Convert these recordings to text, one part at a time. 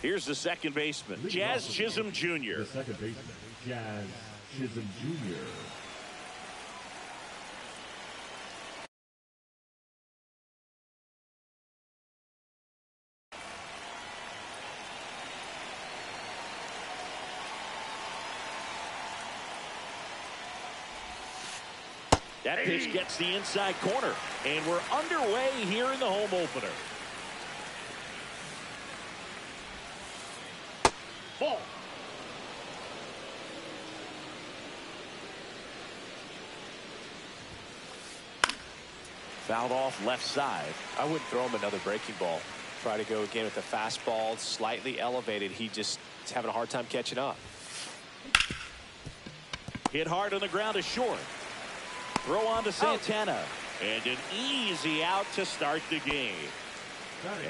Here's the second baseman, Jazz Chisholm Jr. The second baseman, Jazz Chisholm Jr. That pitch gets the inside corner, and we're underway here in the home opener. Ball. Fouled off left side. I wouldn't throw him another breaking ball. Try to go again with the fastball, slightly elevated. He just is having a hard time catching up. Hit hard on the ground is short. Throw on to Santana. And an easy out to start the game.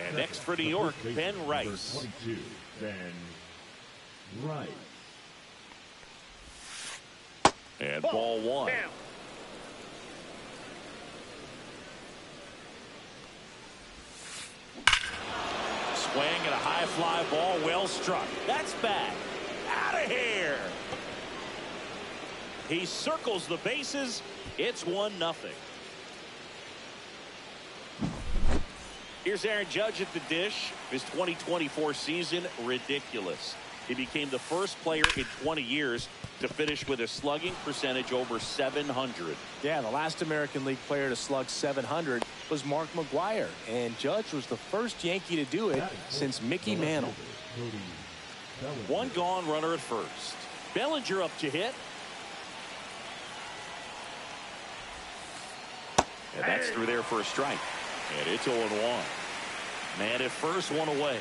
And next for New York, Ben Rice. 22, Ben Rice. And ball one. Swing and a high fly ball, well struck. That's back. Out of here. He circles the bases. It's 1-0. Here's Aaron Judge at the dish. His 2024 season, ridiculous. He became the first player in 20 years to finish with a slugging percentage over 700. Yeah, the last American League player to slug 700 was Mark McGwire, and Judge was the first Yankee to do it since Mickey Mantle. One gone, runner at first. Bellinger up to hit. And that's through there for a strike. And it's 0-1. Man at first, one away.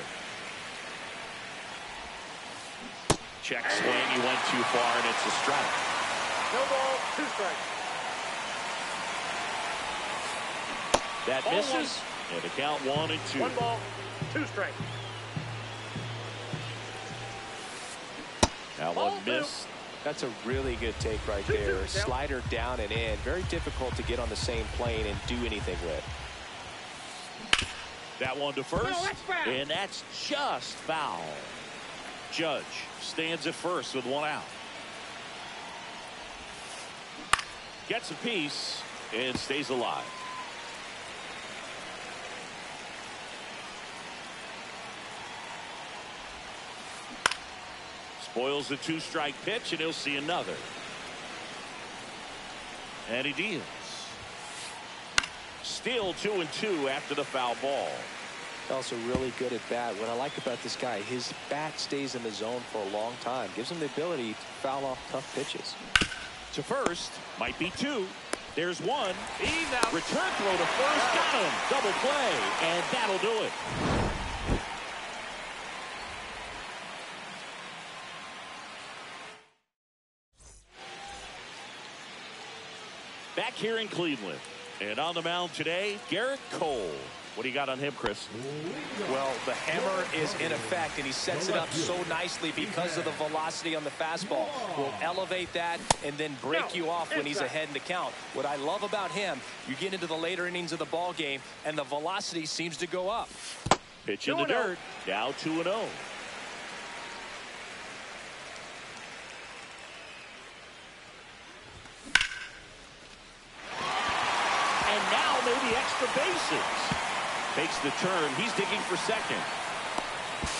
Check swing. He went too far, and it's a strike. No ball, 2 strikes. That Ball misses. And the count 1-2. 1 ball, 2 strikes. That one missed. That's a really good take right there. Slider down and in. Very difficult to get on the same plane and do anything with. That one to first. And that's just foul. Judge stands at first with 1 out. Gets a piece and stays alive. Spoils the 2-strike pitch, and he'll see another. And he deals. Still 2-2 after the foul ball. Also really good at bat. What I like about this guy, his bat stays in the zone for a long time. Gives him the ability to foul off tough pitches. To first, might be 2. There's 1. He's out. Return throw to first, got him. Double play, and that'll do it. Back here in Cleveland. And on the mound today, Garrett Cole. What do you got on him, Chris? Well, the hammer is in effect, and he sets it up so nicely because of the velocity on the fastball. Will elevate that and then break you off when he's ahead in the count. What I love about him, you get into the later innings of the ball game, and the velocity seems to go up. Pitch in the dirt. Now 2-0. Maybe extra bases. Takes the turn. He's digging for second.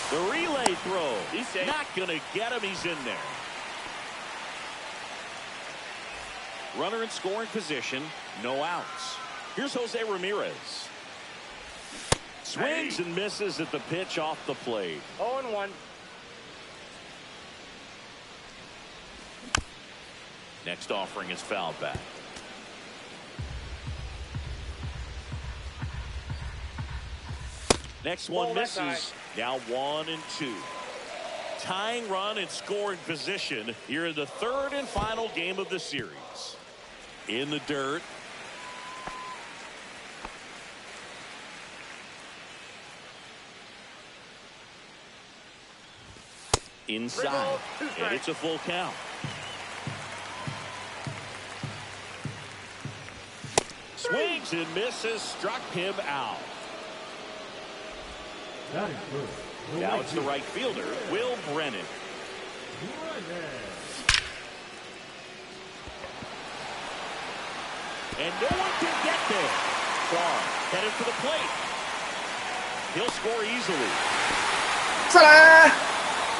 The relay throw. He's not going to get him. He's in there. Runner in scoring position. No outs. Here's Jose Ramirez. Swings and misses at the pitch off the plate. 0-1. Next offering is fouled back. Next one misses. Now 1-2. Tying run in scoring position here in the 3rd and final game of the series. In the dirt. Inside. And it's a full count. Swings and misses. Struck him out. That is good. Now it's the right fielder, Will Brennan. And no one can get there. Kwan headed for the plate. He'll score easily.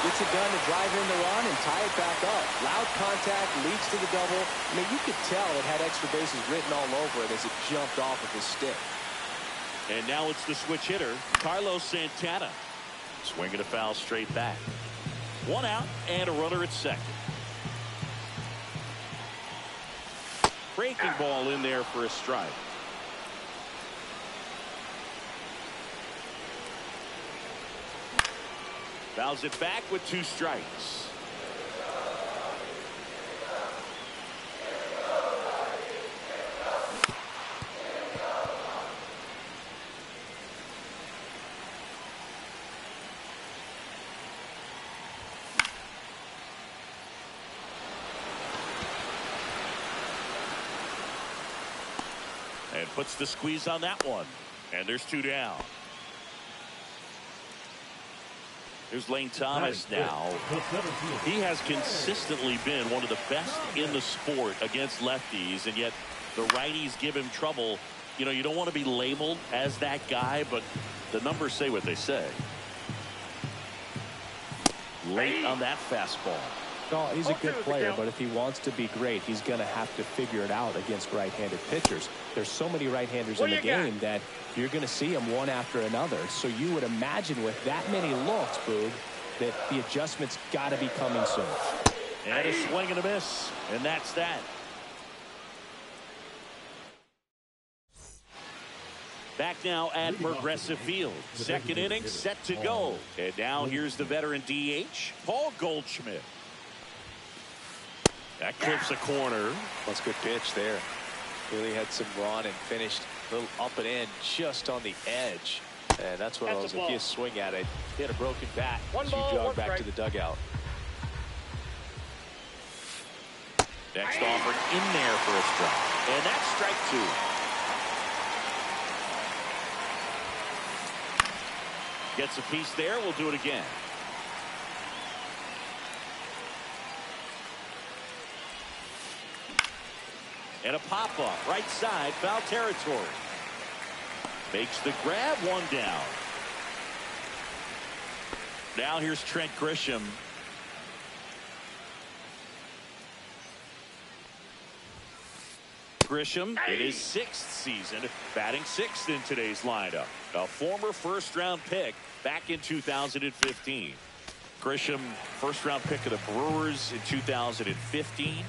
Gets it done to drive in the run and tie it back up. Loud contact leads to the double. I mean, you could tell it had extra bases written all over it as it jumped off of his stick. And now it's the switch hitter, Carlos Santana. Swinging a foul straight back. One out and a runner at second. Breaking ball in there for a strike. Fouls it back with 2 strikes. And puts the squeeze on that one. And there's 2 down. Here's Lane Thomas now. He has consistently been one of the best in the sport against lefties, and yet the righties give him trouble. You know, you don't want to be labeled as that guy, but the numbers say what they say. Late on that fastball. No, he's a good player, but if he wants to be great, he's going to have to figure it out against right-handed pitchers. There's so many right-handers in the game that you're going to see them one after another. So you would imagine with that many looks, Boog, that the adjustment's got to be coming soon. And a swing and a miss, and that's that. Back now at Progressive Field. Second inning set to go. And now here's the veteran DH, Paul Goldschmidt. That clips a corner. That's a good pitch there. Really had some run and finished a little up and in just on the edge. And that's one of those, if you swing at it, hit a broken bat as you jog back to the dugout. Next offering in there for a strike. And that's strike 2. Gets a piece there. We'll do it again. And a pop-up right side, foul territory. Makes the grab, 1 down. Now here's Trent Grisham. Grisham in his 6th season, batting 6th in today's lineup. A former first-round pick back in 2015. Grisham, first-round pick of the Brewers in 2015.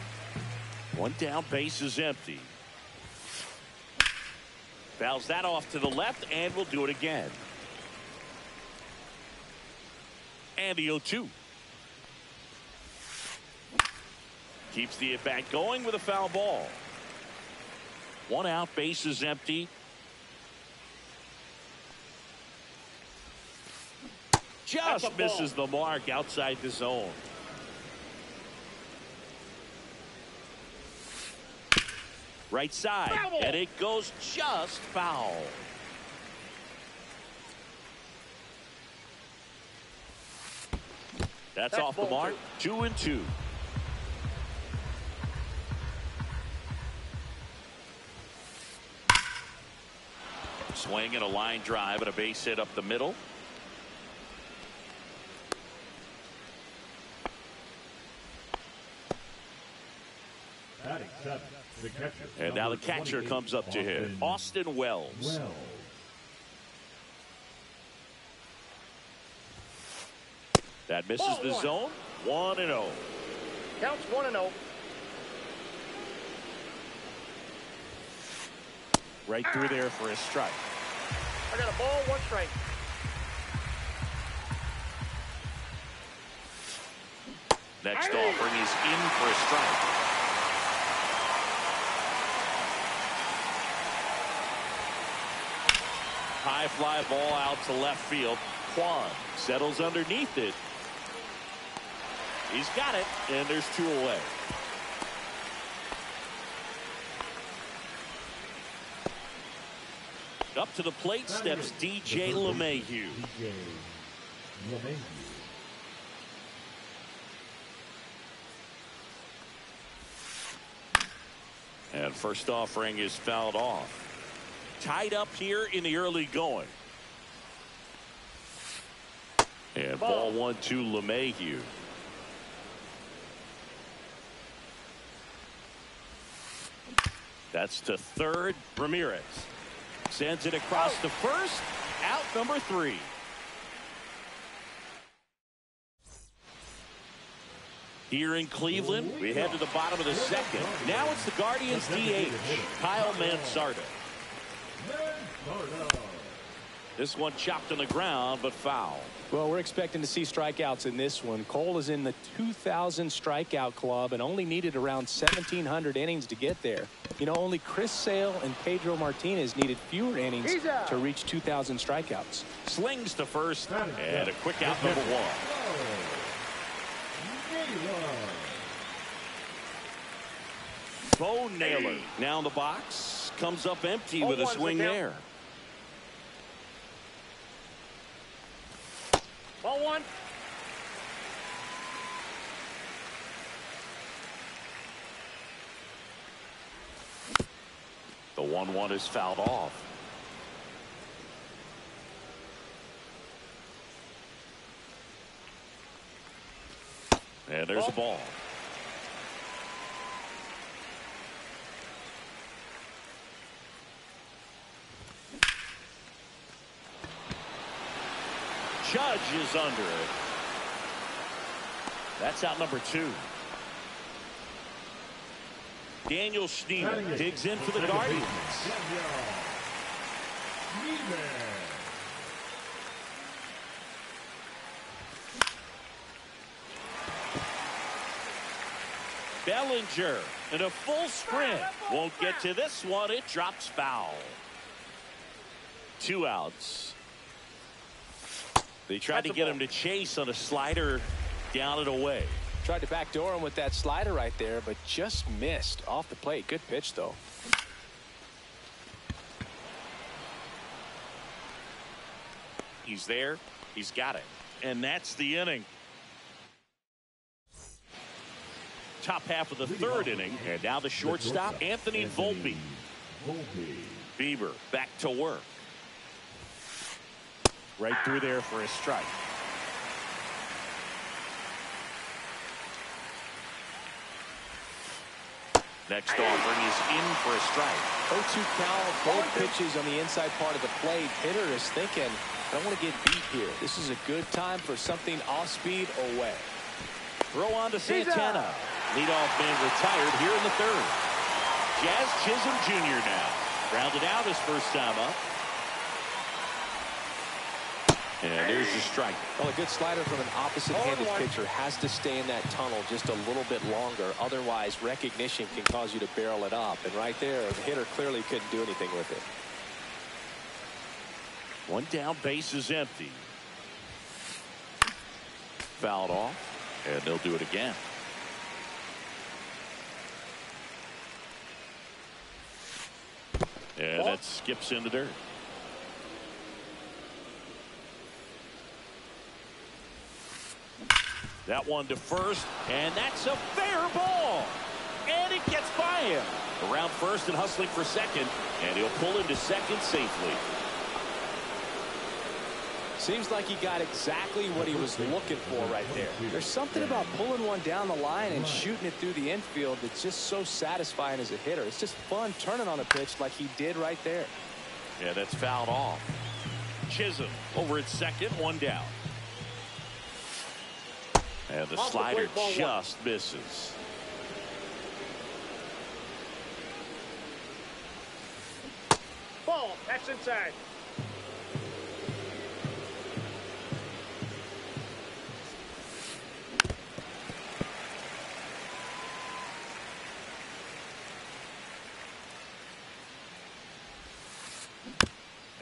1 down, base is empty. Fouls that off to the left, and we'll do it again. And the 0-2. Keeps the at-bat going with a foul ball. 1 out, base is empty. Just misses the mark outside the zone. Right side, and it goes just foul. That's off the mark. 2-2. Swing and a line drive and a base hit up the middle. Batting 7. And now the catcher comes up to hit, Austin Wells. That misses the zone. 1-0. Counts 1-0. Right through there for a strike. I got a ball, 1 strike. Next offering is in for a strike. High fly ball out to left field. Kwan settles underneath it. He's got it, and there's 2 away. Up to the plate steps DJ LeMahieu. LeMahieu. And first offering is fouled off. Tied up here in the early going. And ball 1 to LeMahieu. That's to third. Ramirez sends it across to first. Out number 3. Here in Cleveland, we head to the bottom of the second. Now it's the Guardians DH, Kyle Mansarda. This one chopped on the ground, but foul. Well, we're expecting to see strikeouts in this one. Cole is in the 2,000 strikeout club and only needed around 1,700 innings to get there. You know, only Chris Sale and Pedro Martinez needed fewer innings to reach 2,000 strikeouts. Slings to first, and a quick out number 1. Bo Naylor now in the box, comes up empty with a swing there. Ball 1. The 1-1 is fouled off. And there's the ball. Judge is under it. That's out number 2. Daniel Schneemann digs in for the Guardians. Bellinger in a full sprint. Won't get to this one. It drops foul. 2 outs. They tried to get him to chase on a slider down and away. Tried to backdoor him with that slider right there, but just missed off the plate. Good pitch, though. He's there. He's got it. And that's the inning. Top half of the third inning. And now the shortstop, Anthony Volpe. Bieber back to work. Right through there for a strike. Next offering is in for a strike. 0-2 count, both pitches on the inside part of the plate. Hitter is thinking, I don't want to get beat here. This is a good time for something off speed away. Throw on to Santana. Leadoff man retired here in the third. Jazz Chisholm Jr. now. Grounded out his first time up. And there's the strike. Well, a good slider from an opposite-handed pitcher has to stay in that tunnel just a little bit longer. Otherwise, recognition can cause you to barrel it up. And right there, the hitter clearly couldn't do anything with it. One down, base is empty. Fouled off, and they'll do it again. And that skips in the dirt. That one to first, and that's a fair ball. And it gets by him. Around first and hustling for second, and he'll pull into second safely. Seems like he got exactly what he was looking for right there. There's something about pulling one down the line and shooting it through the infield that's just so satisfying as a hitter. It's just fun turning on a pitch like he did right there. Yeah, that's fouled off. Chisholm over at second, one down. And the slider just misses. Ball. That's inside.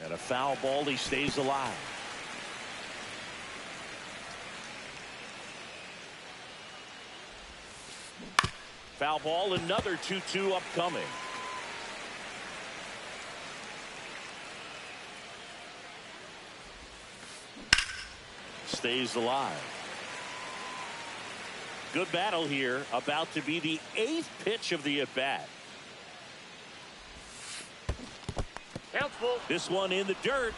And a foul ball, he stays alive. Foul ball, another 2-2 upcoming. stays alive. Good battle here. About to be the 8th pitch of the at-bat. Count's full. This one in the dirt.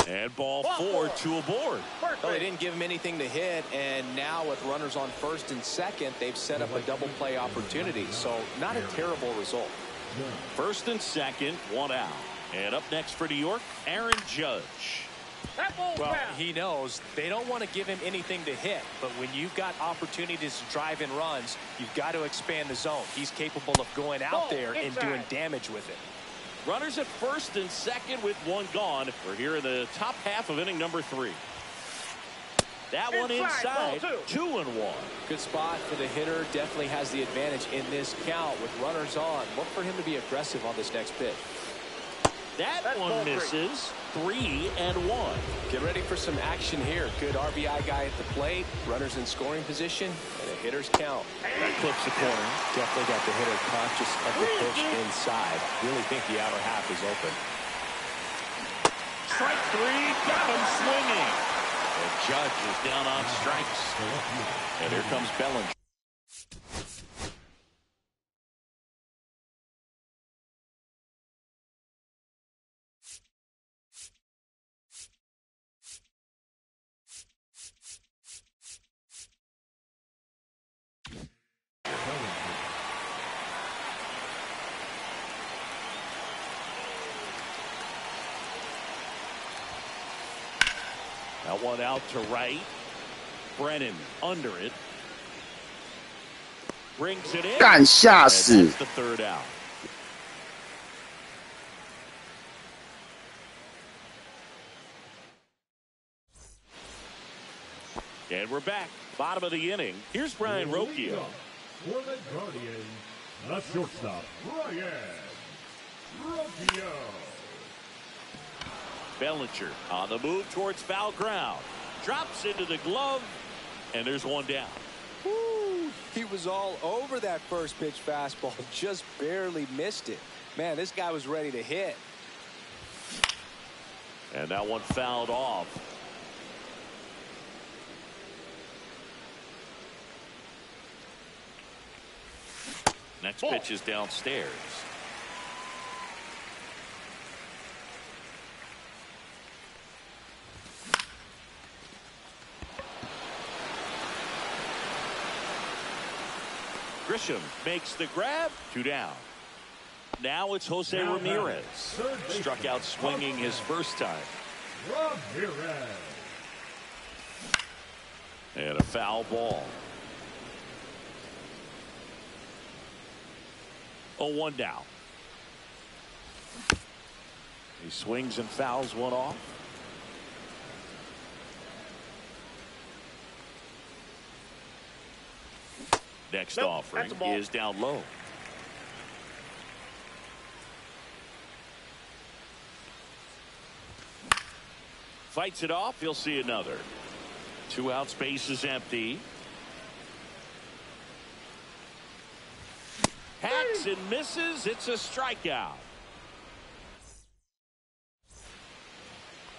And ball 4, 2 aboard. Well, they didn't give him anything to hit, and now with runners on first and second, they've set up a double play opportunity. So not a terrible result. First and second, 1 out. And up next for New York, Aaron Judge. Well, he knows they don't want to give him anything to hit, but when you've got opportunities to drive in runs, you've got to expand the zone. He's capable of going out there and doing damage with it. Runners at first and second with 1 gone. We're here in the top half of inning number 3. That one inside, 2-1. Good spot for the hitter. Definitely has the advantage in this count with runners on. Look for him to be aggressive on this next pitch. That one misses. 3-1. Get ready for some action here. Good RBI guy at the plate. Runners in scoring position. And a hitter's count. That clips the corner. Definitely got the hitter conscious of the pitch inside. Really think the outer half is open. Strike 3. Got him swinging. The Judge is down on strikes. And here comes Bellinger. That one out to right. Brennan under it. Brings it in. 干下死 That's the 3rd out. And we're back. Bottom of the inning. Here's Brian Rocchio. For the Guardians, the shortstop, Brian Rocchio. Bellinger on the move towards foul ground. Drops into the glove. And there's 1 down. Woo, he was all over that first pitch fastball. Just barely missed it. Man, this guy was ready to hit. And that one fouled off. Next pitch is downstairs. Grisham makes the grab. 2 down. Now it's Jose Ramirez. Struck out swinging his first time. Ramirez. And a foul ball. 0-1 down. He swings and fouls one off. Next offering is down low. Fights it off. He'll see another. 2 outs, base is empty. Hacks and misses. It's a strikeout.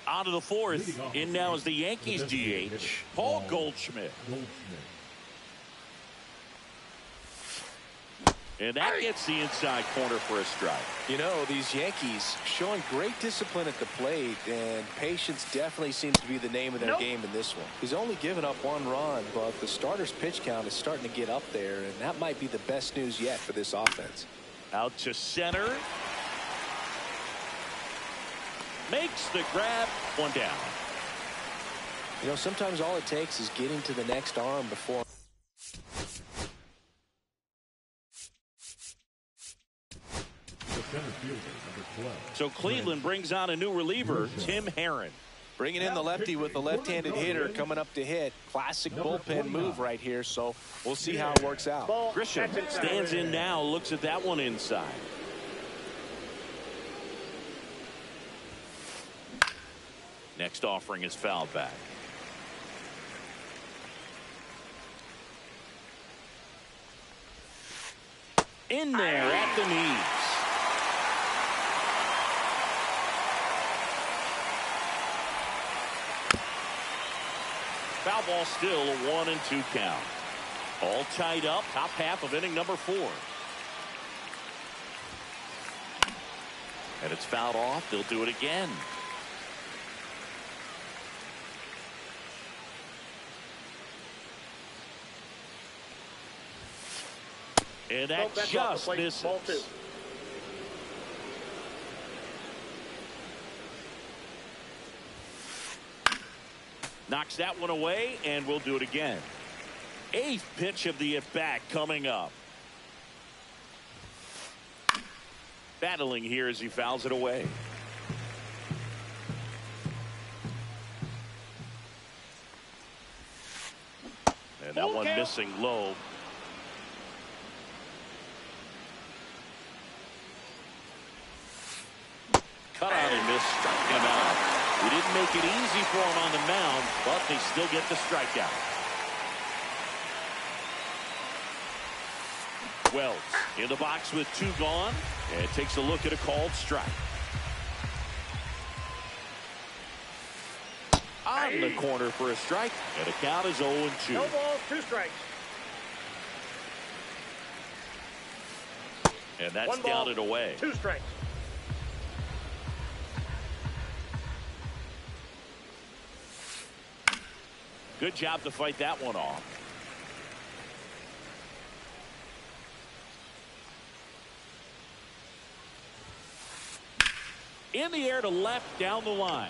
On to the 4th. In now is the Yankees DH, Paul Goldschmidt. And that gets the inside corner for a strike. You know, these Yankees showing great discipline at the plate, and patience definitely seems to be the name of their game in this one. He's only given up 1 run, but the starter's pitch count is starting to get up there, and that might be the best news yet for this offense. Out to center. Makes the grab. 1 down. You know, sometimes all it takes is getting to the next arm before. So Cleveland brings on a new reliever, Tim Herron. Bringing in the lefty with the left-handed hitter coming up to hit. Classic bullpen move right here, so we'll see how it works out. Grisham stands in now, looks at that one inside. Next offering is fouled back. In there at the knees. Foul ball, still a 1-2 count. All tied up, top half of inning number 4. And it's fouled off. They'll do it again. And that just misses. Ball 2. Knocks that one away, and we'll do it again. 8th pitch of the at-bat coming up. Battling here as he fouls it away. And that one missing low. Cut out and missed, struck him out. We didn't make it easy for him on the mound, but they still get the strikeout. Wells in the box with 2 gone, and takes a look at a called strike. On the corner for a strike, and the count is 0-2. No balls, 2 strikes. And that's 1 ball, down and away. 2 strikes. Good job to fight that one off. In the air to left, down the line.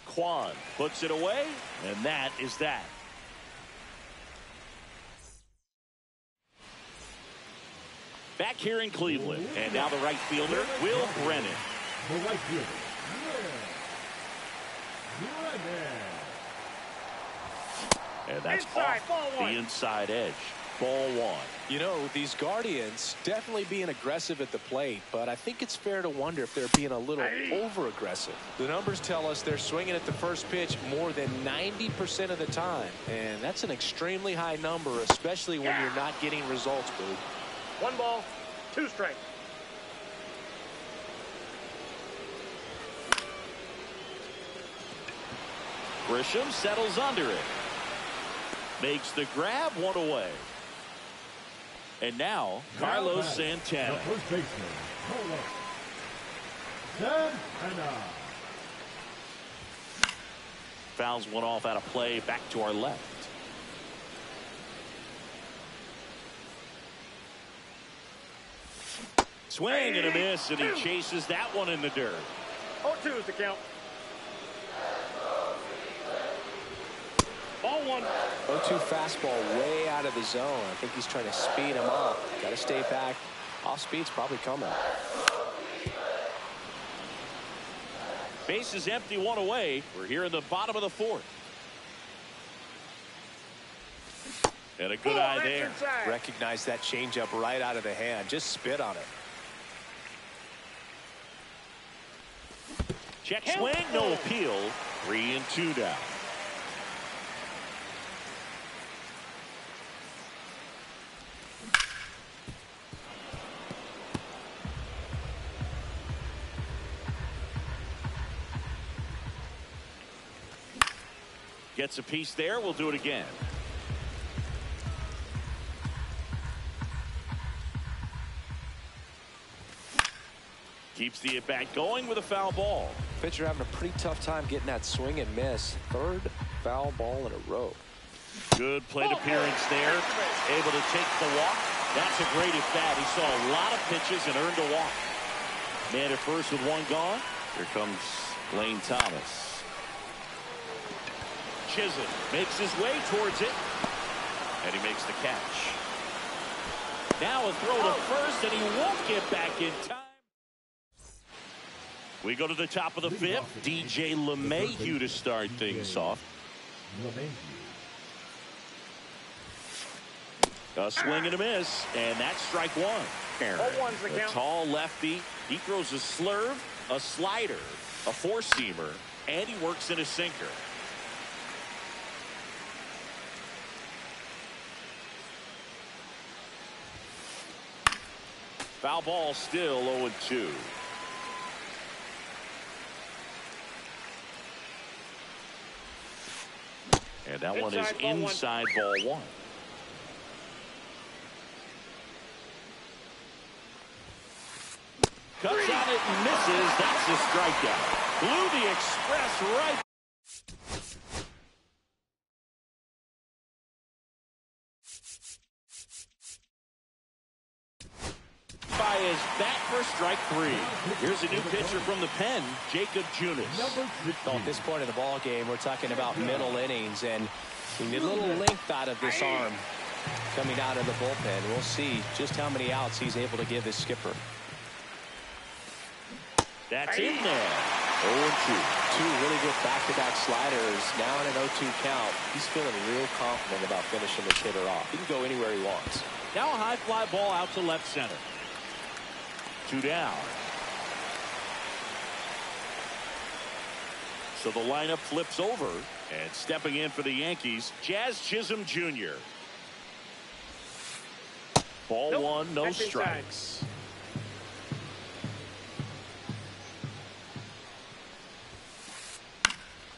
Quan puts it away, and that is that. Back here in Cleveland, and now the right fielder, Will Brennan. The right fielder, And that's Inside, off ball 1. the inside edge. Ball 1. You know, these Guardians definitely being aggressive at the plate, but I think it's fair to wonder if they're being a little over-aggressive. The numbers tell us they're swinging at the first pitch more than 90% of the time, and that's an extremely high number, especially when you're not getting results, Boo. 1 ball, 2 strikes. Grisham settles under it. Makes the grab, 1 away. And now, Carlos Santana. the first baseman, Carlos Santana. Fouls one off out of play, back to our left. Swing and a miss, and he chases that one in the dirt. 0-2 is the count. Ball 1. 0-2 fastball way out of the zone. I think he's trying to speed him up. Got to stay back. Off speed's probably coming. Base is empty, 1 away. We're here in the bottom of the 4th. And a good eye there. Inside. Recognize that changeup right out of the hand. Just spit on it. Check swing, no appeal. 3-2 down. Gets a piece there. We'll do it again. Keeps the at-bat going with a foul ball. Pitcher having a pretty tough time getting that swing and miss. 3rd foul ball in a row. Good plate appearance there. Able to take the walk. That's a great at-bat. He saw a lot of pitches and earned a walk. Man at first with 1 gone. Here comes Lane Thomas. Chisholm makes his way towards it, and he makes the catch. Now a throw to first, and he won't get back in time. We go to the top of the 5th. DJ LeMahieu to start things off. A swing and a miss, and that's strike 1. Ball 1's the A count. tall lefty. He throws a slurve, a slider, a four-seamer, and he works in a sinker. Foul ball, still 0-2. And that one is inside ball one. Cuts on it and misses. That's the strikeout. Blew the express right. By his bat for strike three. Here's a new pitcher from the pen, Jacob Junis. Well, at this point in the ball game, we're talking about middle innings, and we need a little length out of this arm coming out of the bullpen. We'll see just how many outs he's able to give his skipper. That's in there. 0-2. Two really good back-to-back sliders. Now in an 0-2 count. He's feeling real confident about finishing this hitter off. He can go anywhere he wants. Now a high fly ball out to left center. 2 down. So the lineup flips over, and stepping in for the Yankees, Jazz Chisholm Jr. Ball one, no strikes.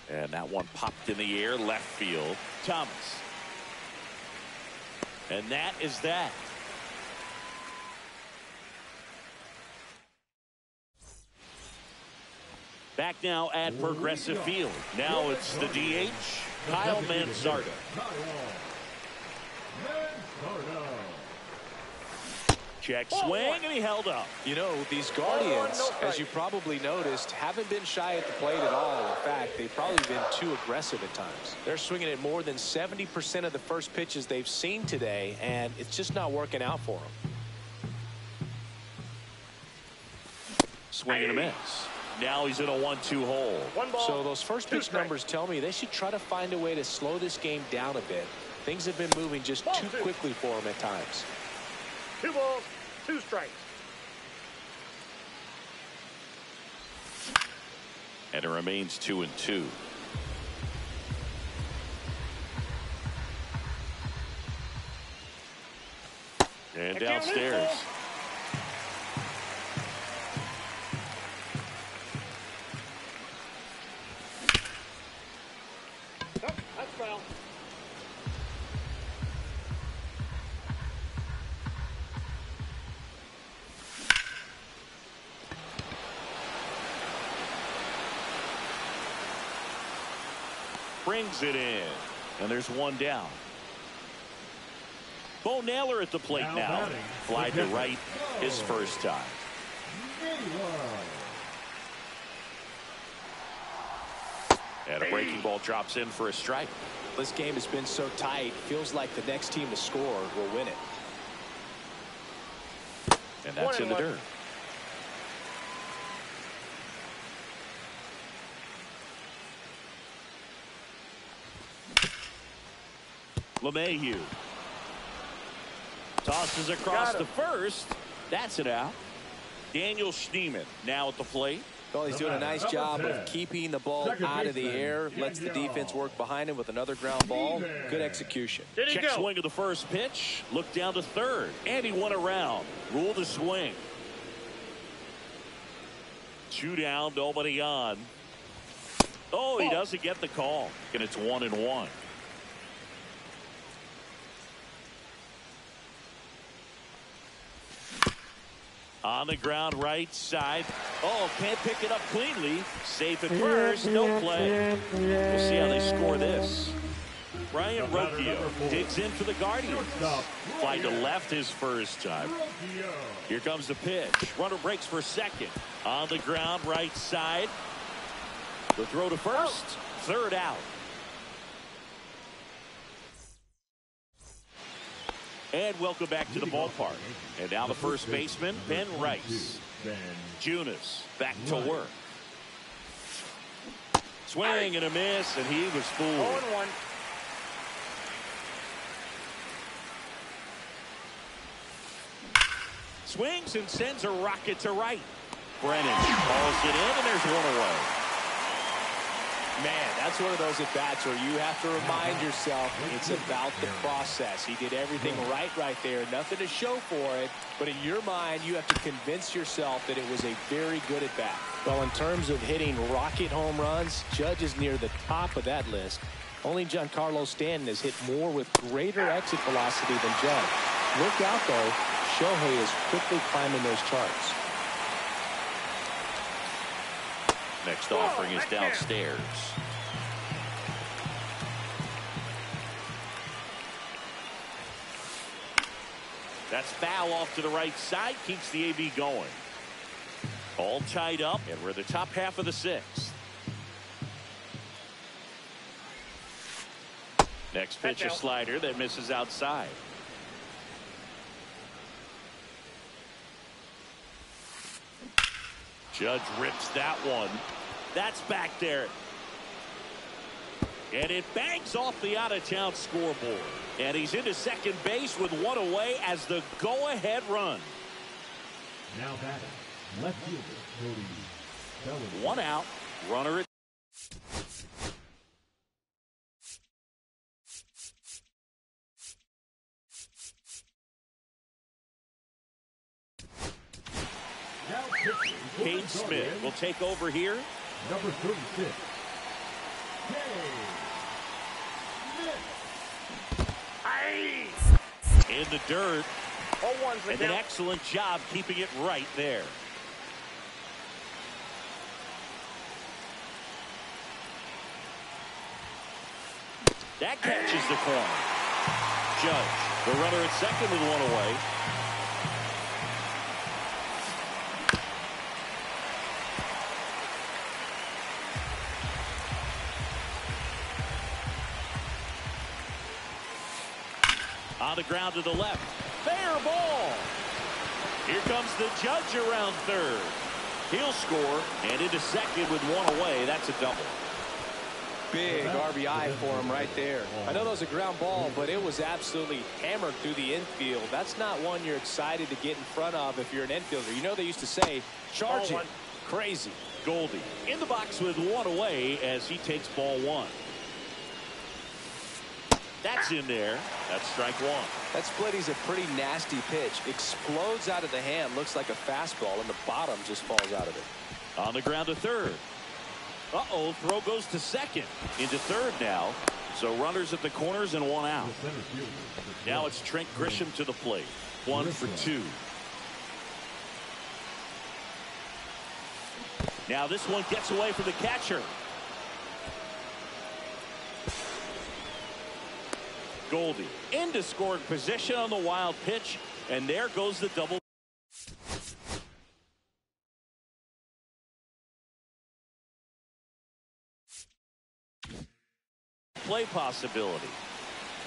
And that one popped in the air, left field. Thomas. And that is that. Back now at Progressive Field. Now it's the DH, Kyle Manzardo. Check swing, and he held up. You know, these Guardians, as you probably noticed, haven't been shy at the plate at all. In fact, they've probably been too aggressive at times. They're swinging at more than 70% of the first pitches they've seen today, and it's just not working out for them. Swing and a miss. Now he's in a 1-2 hole. So those first pitch numbers tell me they should try to find a way to slow this game down a bit. Things have been moving just too quickly for him at times. 2 balls, 2 strikes. And it remains 2-2. And downstairs. Nope, that's foul. Brings it in. And there's one down. Bo Naylor at the plate now. Fly to right his first time. And a breaking ball drops in for a strike. This game has been so tight. Feels like the next team to score will win it. And that's in the dirt. LeMahieu tosses across the first. That's it out. Daniel Schneemann now at the plate. Well, he's doing a nice job of keeping the ball out of the air. Lets the defense work behind him with another ground ball. Good execution. Check swing of the first pitch. Look down to third. And he went around. Rule the swing. 2 down, nobody on. Oh, he doesn't get the call. And it's 1-1. On the ground, right side. Oh, can't pick it up cleanly. Safe at first, no play. We'll see how they score this. Ryan Rocchio digs in for the Guardians. Fly to left his first time. Here comes the pitch. Runner breaks for second. On the ground, right side. The throw to first. Third out. And welcome back to the ballpark. And now the first baseman, Ben Rice. Junis back to work. Swing and a miss, and he was fooled. 0-1. Swings and sends a rocket to right. Brennan calls it in, and there's one away. Man, that's one of those at-bats where you have to remind yourself it's about the process. He did everything right there. Nothing to show for it. But in your mind, you have to convince yourself that it was a very good at-bat. Well, in terms of hitting rocket home runs, Judge is near the top of that list. Only Giancarlo Stanton has hit more with greater exit velocity than Judge. Look out, though. Shohei is quickly climbing those charts. Next offering is downstairs. That's foul off to the right side. Keeps the AB going. All tied up, and we're the top half of the sixth. Next pitch, a slider that misses outside. Judge rips that one. That's back there. And it bangs off the out-of-town scoreboard. And he's into second base with one away as the go-ahead run. Now batting, left fielder, Cody Bellinger. One out, runner at Now pitching, Cade Smith will take over here. number 36. In the dirt. 0-1's the And an count. excellent job keeping it right there. That catches the corner. Judge, the runner at second with one away. On the ground to the left. Fair ball. Here comes the Judge around third. He'll score, and into second with one away. That's a double. Big RBI for him right there. I know that was a ground ball, but it was absolutely hammered through the infield. That's not one you're excited to get in front of if you're an infielder. You know they used to say, charge it. Crazy. Goldie in the box with one away as he takes ball one. That's in there. That's strike one. That splitty's a pretty nasty pitch. Explodes out of the hand. Looks like a fastball, and the bottom just falls out of it. On the ground to third. Uh-oh, throw goes to second. Into third now. So runners at the corners and one out. Now it's Trent Grisham to the plate. 1 for 2. Now this one gets away from the catcher. Goldie into scoring position on the wild pitch, and there goes the double. Play possibility.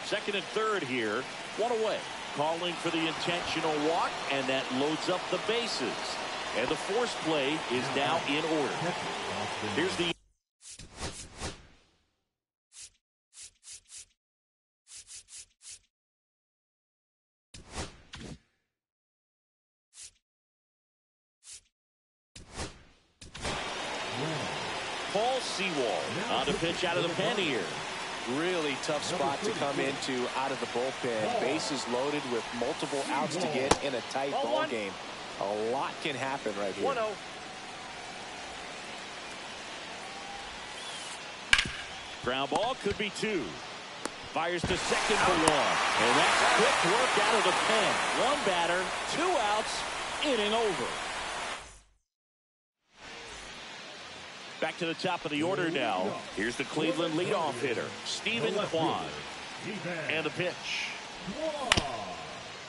Second and third here, one away. Calling for the intentional walk, and that loads up the bases. And the force play is now in order. Here's the Paul Sewald on the pitch out of the pen here. Really tough spot to come into out of the bullpen. Bases loaded with multiple outs to get in a tight ball game. A lot can happen right here. 1-0. Ground ball could be 2. Fires to second for 1. And that's quick work out of the pen. 1 batter, 2 outs, inning over. Back to the top of the order now. Here's the Cleveland leadoff hitter, Stephen Kwan. And the pitch.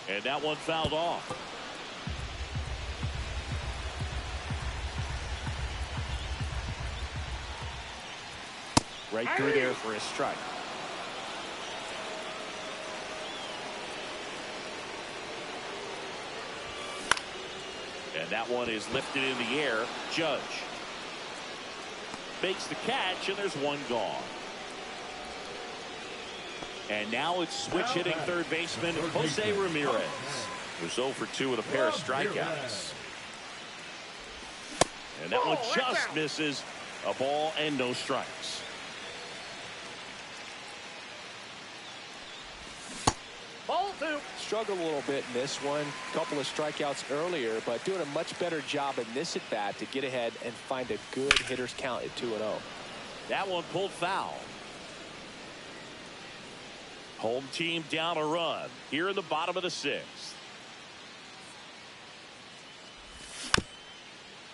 And that one fouled off. Right through there for a strike. And that one is lifted in the air. Judge makes the catch, and there's one gone. And now it's switch hitting third baseman Jose Ramirez, who's 0 for 2 with a pair of strikeouts. And that one just misses. A ball and no strikes. Ball 2. Struggled a little bit in this one. Couple of strikeouts earlier, but doing a much better job in this at bat to get ahead and find a good hitter's count at 2-0. That one pulled foul. Home team down a run here in the bottom of the 6th.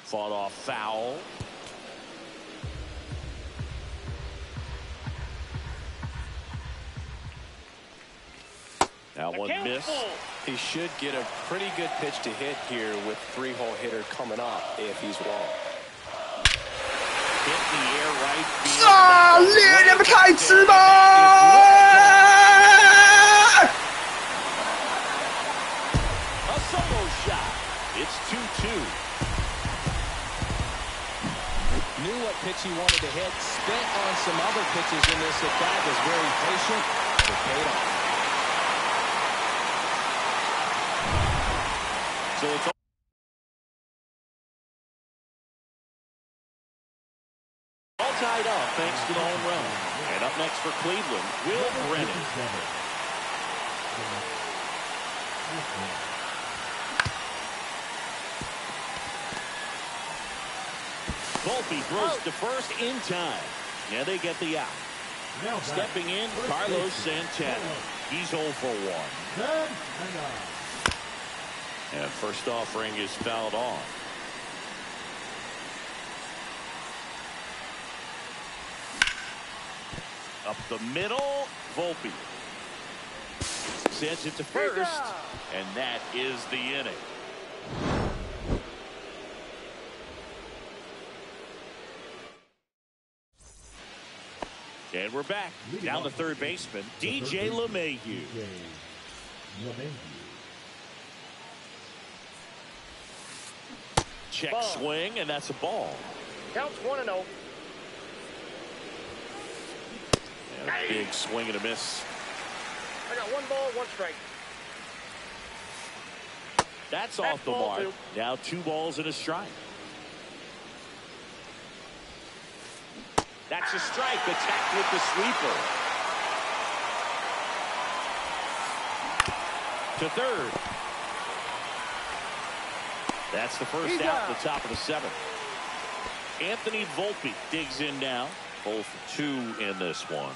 Fought off foul. That one missed. He should get a pretty good pitch to hit here with 3-hole hitter coming up if he's wrong. Hit the air right field. 炸裂！你们太迟了！ A solo shot. It's 2-2. Knew what pitch he wanted to hit. Spent on some other pitches in this at bat. Was very patient. It paid off. So it's all tied up thanks to the home run. And up next for Cleveland, Will Brennan. Volpe throws to first in time. Yeah, they get the out. Now Stepping in, Carlos Santana. He's 0 for 1. And first offering is fouled off. Up the middle, Volpe. Sends it to first, and that is the inning. And we're back. Down to third baseman, DJ LeMahieu. Check swing, and that's a ball. Counts 1-0. And a big swing and a miss. I got 1 ball, 1 strike. That's off the ball mark. 2. Now 2 balls and a strike. That's a strike. Attacked with the sweeper. To third. That's the first out at the top of the 7th. Anthony Volpe digs in now. 0 for 2 in this one.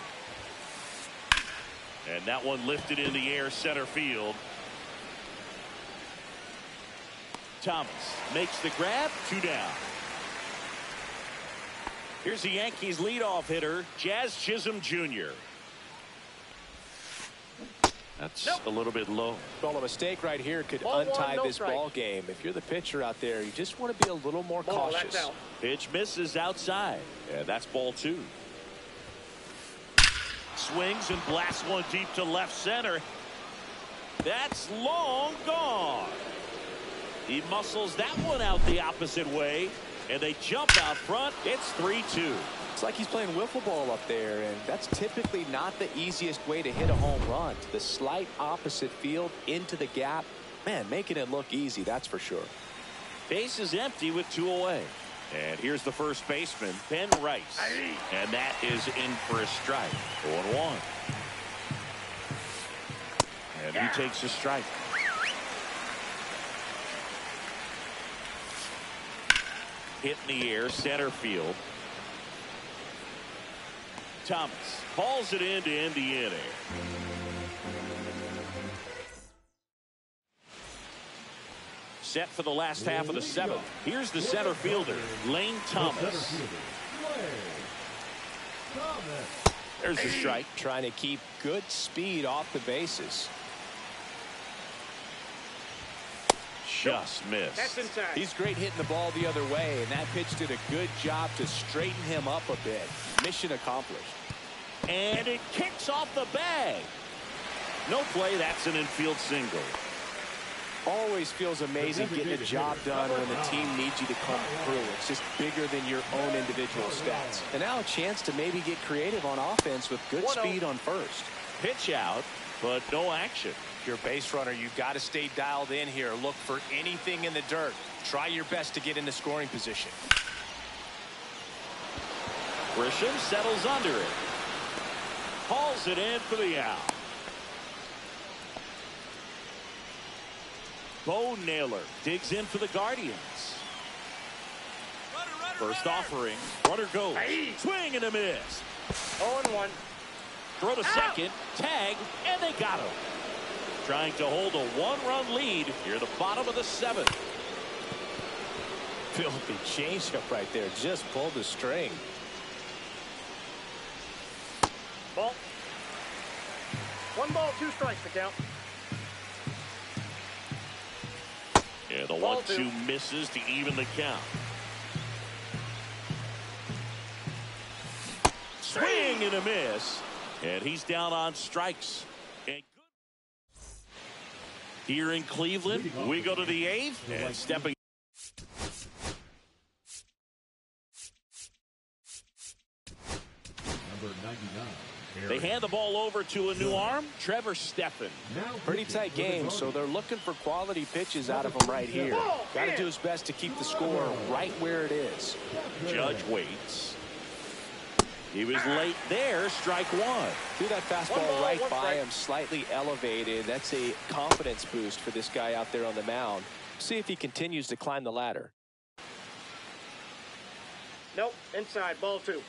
And that one lifted in the air center field. Thomas makes the grab. 2 down. Here's the Yankees leadoff hitter, Jazz Chisholm Jr. That's a little bit low. Well, a mistake right here could Ball untie 1, no this strike. ball game. If you're the pitcher out there, you just want to be a little more Ball, cautious. that's out. Pitch misses outside. And that's ball 2. Swings and blasts one deep to left center. That's long gone. He muscles that one out the opposite way. And they jump out front. It's 3-2. It's like he's playing wiffle ball up there, and that's typically not the easiest way to hit a home run. To the slight opposite field into the gap. Man, making it look easy, that's for sure. Base is empty with 2 away. And here's the first baseman, Ben Rice. And that is in for a strike. 0-1. And he takes a strike. Hit in the air, center field. Thomas hauls it in to end the inning. Set for the last half of the 7th. Here's the center fielder, Lane Thomas. There's a strike. Trying to keep good speed off the bases. Just missed. That's inside. He's great hitting the ball the other way, and that pitch did a good job to straighten him up a bit. Mission accomplished. And it kicks off the bag. No play. That's an infield single. Always feels amazing getting a job done when the team needs you to come through. It's just bigger than your own individual stats. And now a chance to maybe get creative on offense with good speed on first. Pitch out, but no action. If you're a base runner, you've got to stay dialed in here. Look for anything in the dirt. Try your best to get into scoring position. Grisham settles under it. Hauls it in for the out. Bo Naylor digs in for the Guardians. First offering. Runner goes. Swing and a miss. 0-1. Throw to second. Tag. And they got him. Trying to hold a one-run lead here at the bottom of the seventh. Filthy changeup right there. Just pulled the string. Ball. 1 ball, 2 strikes to count. Yeah, the Ball 1-2 2. misses to even the count. Swing and a miss. And he's down on strikes. And here in Cleveland, we go to the 8th. And stepping. Number 99. They hand the ball over to a new arm, Trevor Stephan. Pretty tight game, so they're looking for quality pitches out of him right here. Got to do his best to keep the score right where it is. Judge waits. He was late there, strike 1. Threw that fastball right by him, slightly elevated. That's a confidence boost for this guy out there on the mound. See if he continues to climb the ladder. Nope, inside, ball 2.